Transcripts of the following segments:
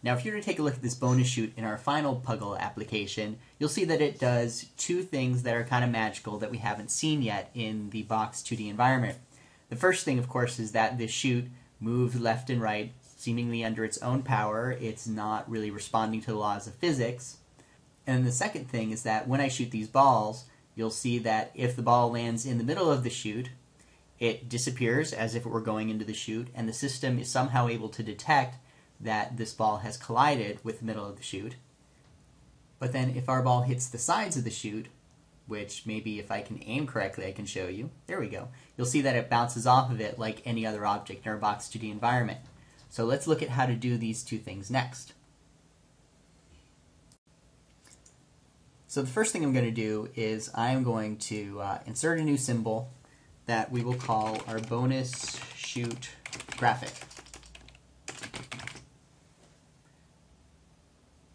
Now if you were to take a look at this bonus shoot in our final Puggle application, you'll see that it does two things that are kind of magical that we haven't seen yet in the Box 2D environment. The first thing, of course, is that this shoot moved left and right, seemingly under its own power. It's not really responding to the laws of physics. And the second thing is that when I shoot these balls, you'll see that if the ball lands in the middle of the chute, it disappears as if it were going into the chute, and the system is somehow able to detect that this ball has collided with the middle of the chute. But then if our ball hits the sides of the chute, which maybe if I can aim correctly I can show you, there we go, you'll see that it bounces off of it like any other object in our Box 2D environment. So let's look at how to do these two things next. So the first thing I'm going to do is I'm going to insert a new symbol that we will call our bonus shoot graphic.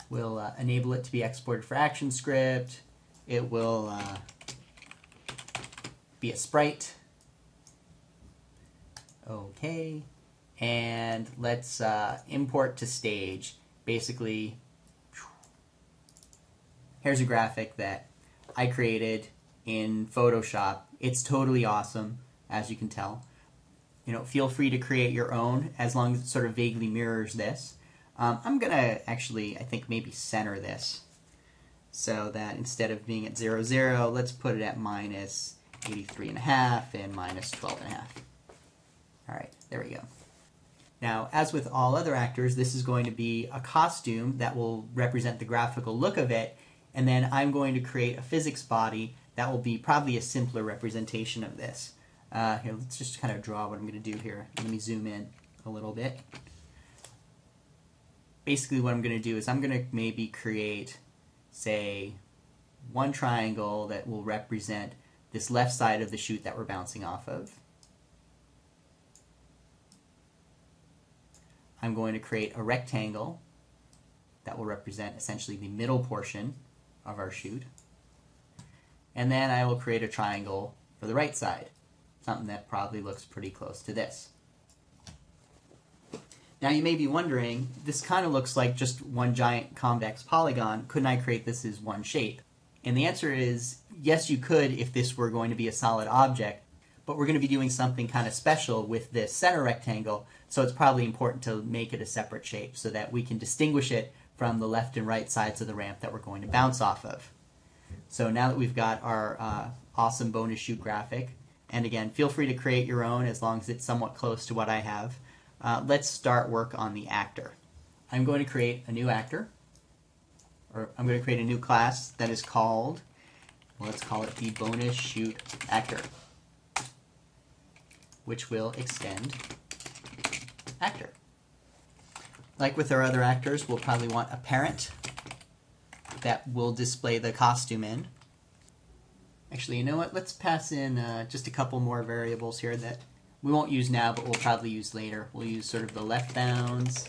We'll enable it to be exported for ActionScript. It will be a sprite. Okay. And let's import to stage. Basically, here's a graphic that I created in Photoshop. It's totally awesome, as you can tell. You know, feel free to create your own as long as it sort of vaguely mirrors this. I'm going to actually, I think, maybe center this so that instead of being at 0, 0, let's put it at minus 83.5 and minus 12.5. All right, there we go. Now, as with all other actors, this is going to be a costume that will represent the graphical look of it, and then I'm going to create a physics body that will be probably a simpler representation of this. Here, let's just kind of draw what I'm going to do here. Let me zoom in a little bit. Basically what I'm going to do is I'm going to maybe create, say, one triangle that will represent this left side of the chute that we're bouncing off of. I'm going to create a rectangle that will represent essentially the middle portion of our chute. And then I will create a triangle for the right side, something that probably looks pretty close to this. Now you may be wondering, this kind of looks like just one giant convex polygon. Couldn't I create this as one shape? And the answer is, yes you could if this were going to be a solid object, but we're going to be doing something kind of special with this center rectangle, so it's probably important to make it a separate shape so that we can distinguish it from the left and right sides of the ramp that we're going to bounce off of. So now that we've got our awesome bonus shoot graphic, and again, feel free to create your own as long as it's somewhat close to what I have. Let's start work on the actor. I'm going to create a new actor, or I'm going to create a new class that is called, let's call it the bonus shoot actor, which will extend actor. Like with our other actors, we'll probably want a parent that will display the costume in. Actually, you know what? Let's pass in just a couple more variables here that we won't use now, but we'll probably use later. We'll use sort of the left bounds,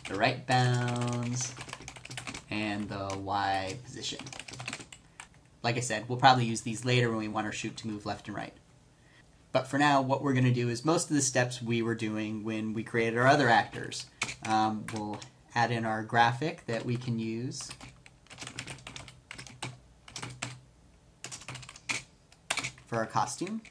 the right bounds, and the Y position. Like I said, we'll probably use these later when we want our chute to move left and right. But for now, what we're going to do is most of the steps we were doing when we created our other actors. We'll add in our graphic that we can use. For our costume.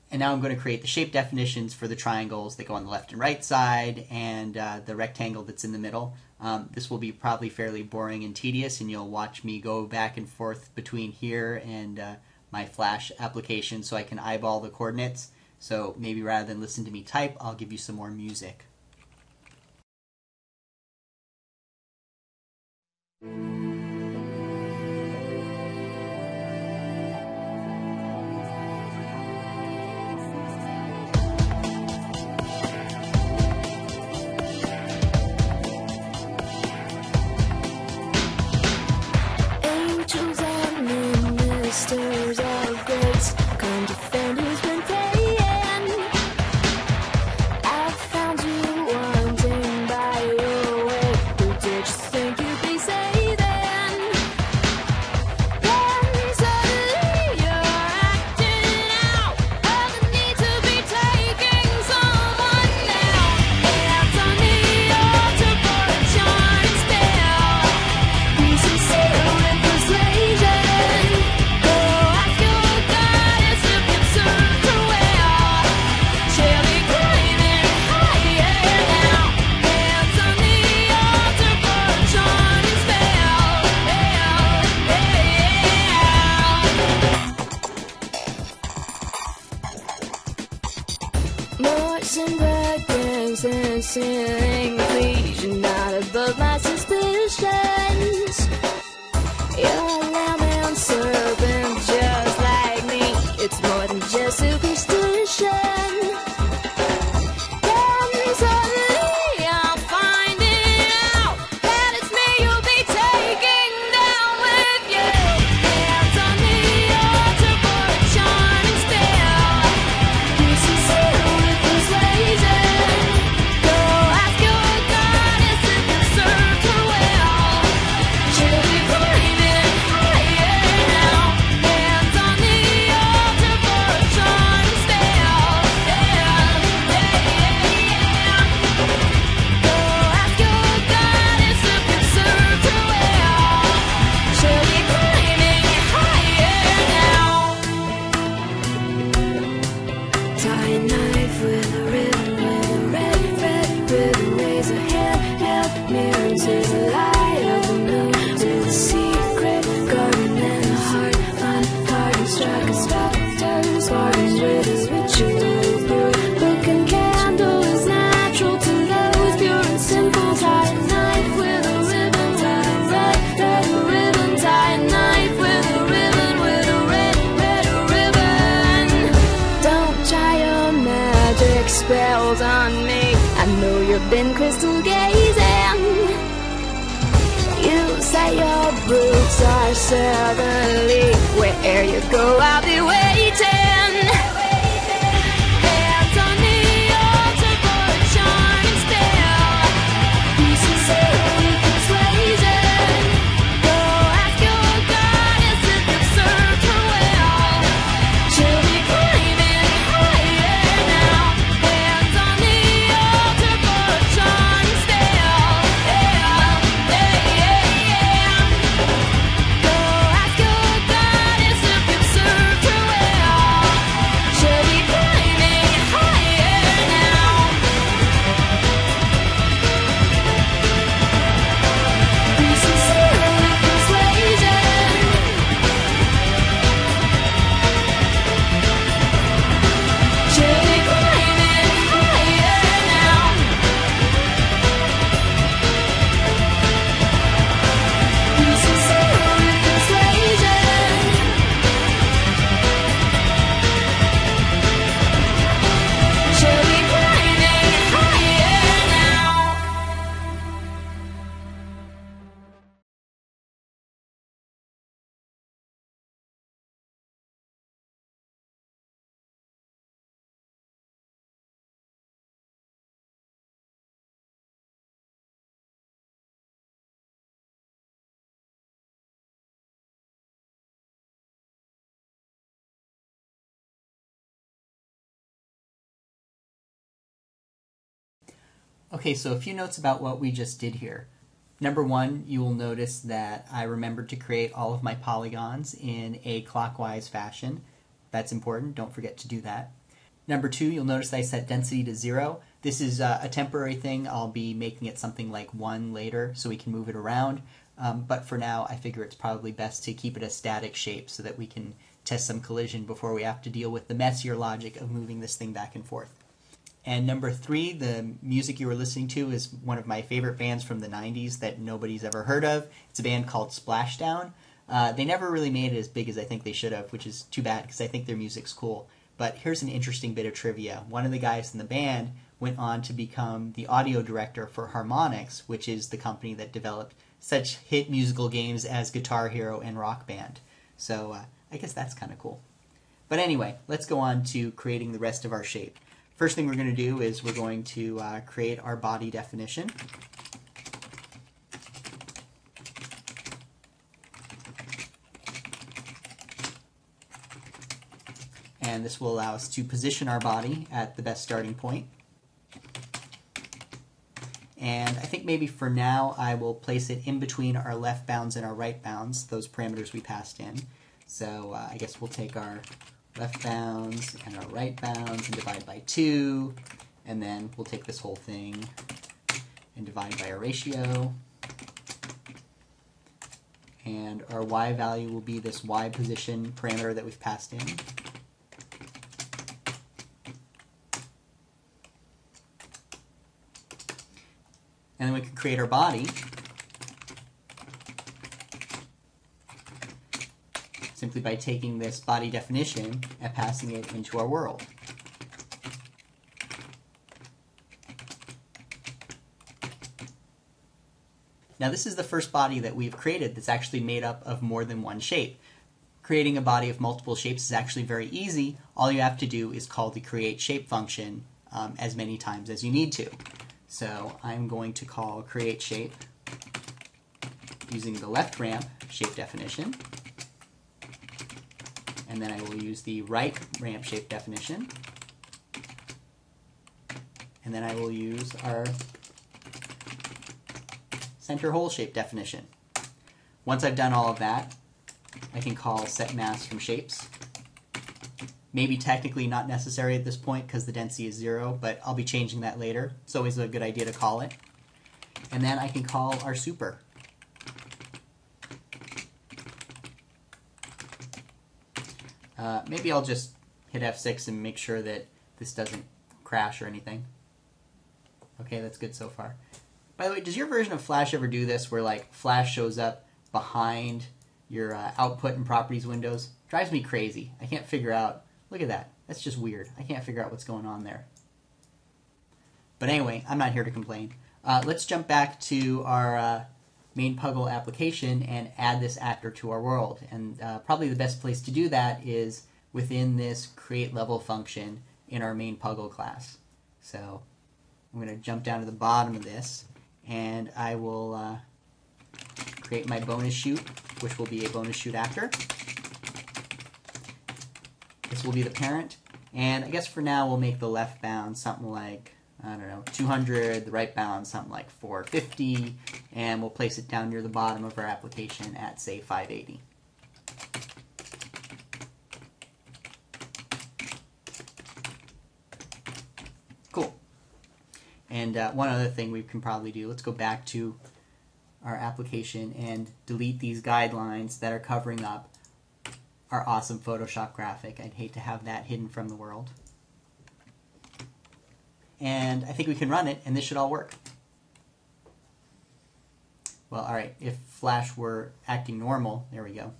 And now I'm going to create the shape definitions for the triangles that go on the left and right side and the rectangle that's in the middle. This will be probably fairly boring and tedious, and you'll watch me go back and forth between here and my Flash application so I can eyeball the coordinates. So maybe rather than listen to me type, I'll give you some more music. Angels and ministers of grace, come defend who's been praying. I found you wanting by your way. Who did you think you'd be saving? listening, please. You're not above my suspicions. You're a lamb and serpent just like me. It's more than just superstition. Then suddenly I'll find it out that it's me you'll be taking down with you. Hands on the altar for a charming spell. Be sincere with persuasion. Go ask your goddess if it served her well. She'll be climbing higher now. Hands on the altar for a charming spell. Go ask your goddess if it served her well. She'll be climbing higher now. Tie a knife with a ribbon, with a red ribbon. Raise a hand, held mirror to the light of the moon, to the secret garden and a heart unhardened. Struck a specter, sparking with his ritual brew. Book and candle is natural to those pure and simple. Tie a knife with a ribbon, tie a red ribbon. Tie a knife with a ribbon, with a red ribbon. Don't try your magic spells on me. I know you've been crystal gazing. You say your boots are southerly. Where you go, I'll be waiting. Hands on the altar for a charming spell. Be sincere with persuasion. Go ask your goddess if it served her well. She'll be climbing higher now. Hands on the altar for a charming spell. Go ask your goddess if it served her well. She'll be climbing higher now. Be sincere with persuasion. She'll be climbing higher now. Be sincere with persuasion. She'll be climbing higher now. Okay, so a few notes about what we just did here. Number one, you will notice that I remembered to create all of my polygons in a clockwise fashion. That's important, don't forget to do that. Number two, you'll notice that I set density to 0. This is a temporary thing. I'll be making it something like 1 later so we can move it around. But for now, I figure it's probably best to keep it a static shape so that we can test some collision before we have to deal with the messier logic of moving this thing back and forth. And number three, the music you were listening to is one of my favorite bands from the 90s that nobody's ever heard of. It's a band called Splashdown. They never really made it as big as I think they should have, which is too bad because I think their music's cool. But here's an interesting bit of trivia. One of the guys in the band went on to become the audio director for Harmonix, which is the company that developed such hit musical games as Guitar Hero and Rock Band. So I guess that's kind of cool. But anyway, let's go on to creating the rest of our shape. First thing we're going to do is we're going to create our body definition. And this will allow us to position our body at the best starting point. And I think maybe for now I will place it in between our left bounds and our right bounds, those parameters we passed in. So I guess we'll take our left bounds and our right bounds and divide by 2, and then we'll take this whole thing and divide by a ratio. And our y value will be this y position parameter that we've passed in. And then we can create our body simply by taking this body definition and passing it into our world. Now this is the first body that we've created that's actually made up of more than one shape. Creating a body of multiple shapes is actually very easy. All you have to do is call the create shape function as many times as you need to. So I'm going to call create shape using the left ramp shape definition. And then I will use the right ramp shape definition. And then I will use our center hole shape definition. Once I've done all of that, I can call set mask from shapes. Maybe technically not necessary at this point because the density is 0, but I'll be changing that later. It's always a good idea to call it. And then I can call our super. Maybe I'll just hit F6 and make sure that this doesn't crash or anything. Okay, that's good so far. By the way, does your version of Flash ever do this where like Flash shows up behind your output and properties windows? Drives me crazy. I can't figure out. Look at that. That's just weird. I can't figure out what's going on there. But anyway, I'm not here to complain. Let's jump back to our main Puggle application and add this actor to our world. And probably the best place to do that is within this create level function in our main Puggle class. So I'm going to jump down to the bottom of this, and I will create my bonus shoot, which will be a bonus shoot actor. This will be the parent, and I guess for now we'll make the left bound something like, I don't know, 200, the right bound something like 450, and we'll place it down near the bottom of our application at, say, 580. Cool. And one other thing we can probably do, let's go back to our application and delete these guidelines that are covering up our awesome Photoshop graphic. I'd hate to have that hidden from the world. And I think we can run it, and this should all work. Well, all right, if Flash were acting normal, there we go,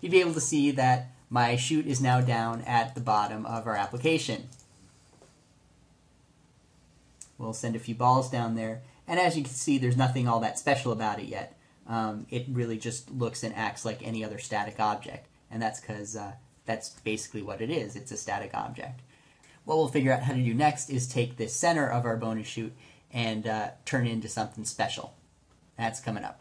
you'd be able to see that my shoot is now down at the bottom of our application. We'll send a few balls down there, and as you can see, there's nothing all that special about it yet. It really just looks and acts like any other static object, and that's because that's basically what it is. It's a static object. What we'll figure out how to do next is take the center of our bonus shoot and turn it into something special. That's coming up.